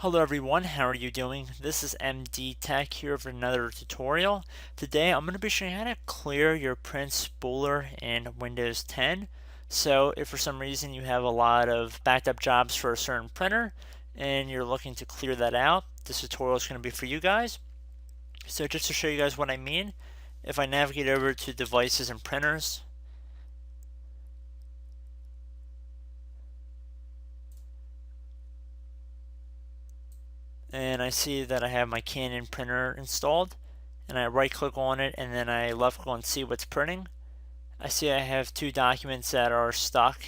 Hello everyone, how are you doing? This is MD Tech here for another tutorial. Today I'm going to be showing you how to clear your print spooler in Windows 10. So if for some reason you have a lot of backed up jobs for a certain printer and you're looking to clear that out, this tutorial is going to be for you guys. So just to show you guys what I mean, if I navigate over to devices and printers, and I see that I have my Canon printer installed, and I right click on it and then I left click on see what's printing. I see I have two documents that are stuck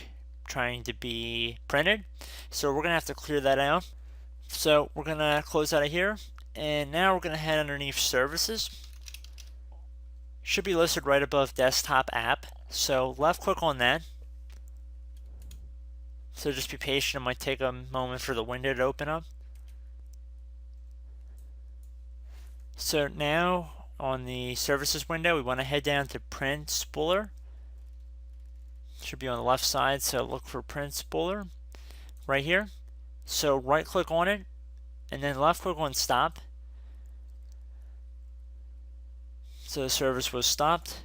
trying to be printed, so we're gonna have to clear that out. So we're gonna close out of here, and now we're gonna head underneath services. Should be listed right above desktop app, so left click on that. So just be patient, it might take a moment for the window to open up. So now on the services window, we want to head down to print spooler. Should be on the left side, so look for print spooler right here. So right click on it and then left click on stop. So the service was stopped.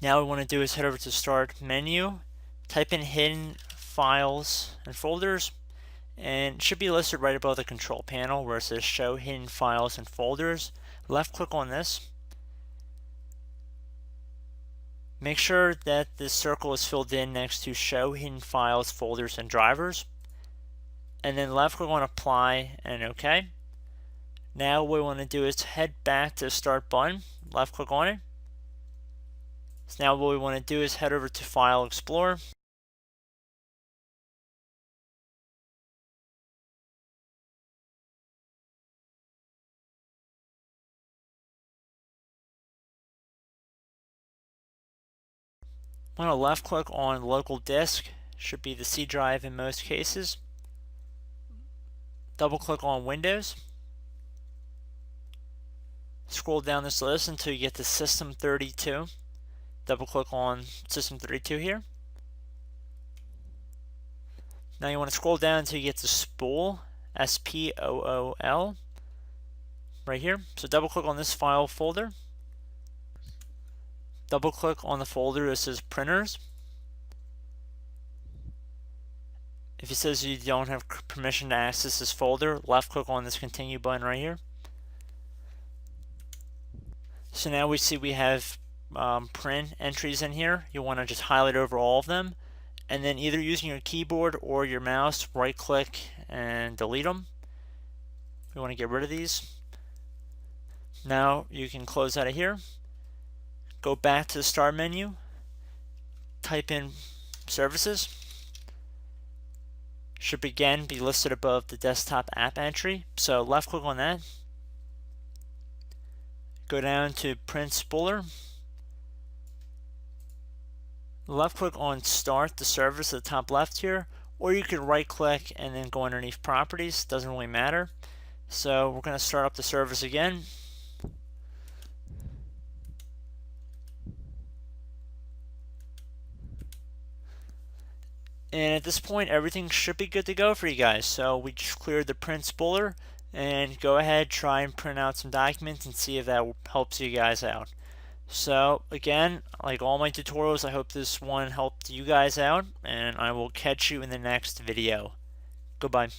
Now what we want to do is head over to start menu, type in hidden files and folders, and it should be listed right above the control panel where it says show hidden files and folders. Left click on this. Make sure that this circle is filled in next to show hidden files, folders, and drivers. And then left click on apply and OK. Now what we want to do is head back to the start button, left click on it. So now what we want to do is head over to File Explorer. Want to left click on local disk, should be the C drive in most cases. Double click on Windows. Scroll down this list until you get to System 32. Double click on System 32 here. Now you want to scroll down until you get to Spool, S-P-O-O-L, right here. So double click on this file folder. Double click on the folder that says printers. If it says you don't have permission to access this folder, left click on this continue button right here. So now we see we have print entries in here. You want to just highlight over all of them, and then either using your keyboard or your mouse, right click and delete them. We want to get rid of these. Now you can close out of here. Go back to the start menu, type in services. Should again be listed above the desktop app entry. So left click on that. Go down to print spooler. Left click on start the service at the top left here, or you could right click and then go underneath properties, doesn't really matter. So we're going to start up the service again. And at this point, everything should be good to go for you guys. So we just cleared the print spooler, and go ahead, try and print out some documents and see if that helps you guys out. So again, like all my tutorials, I hope this one helped you guys out, and I will catch you in the next video. Goodbye.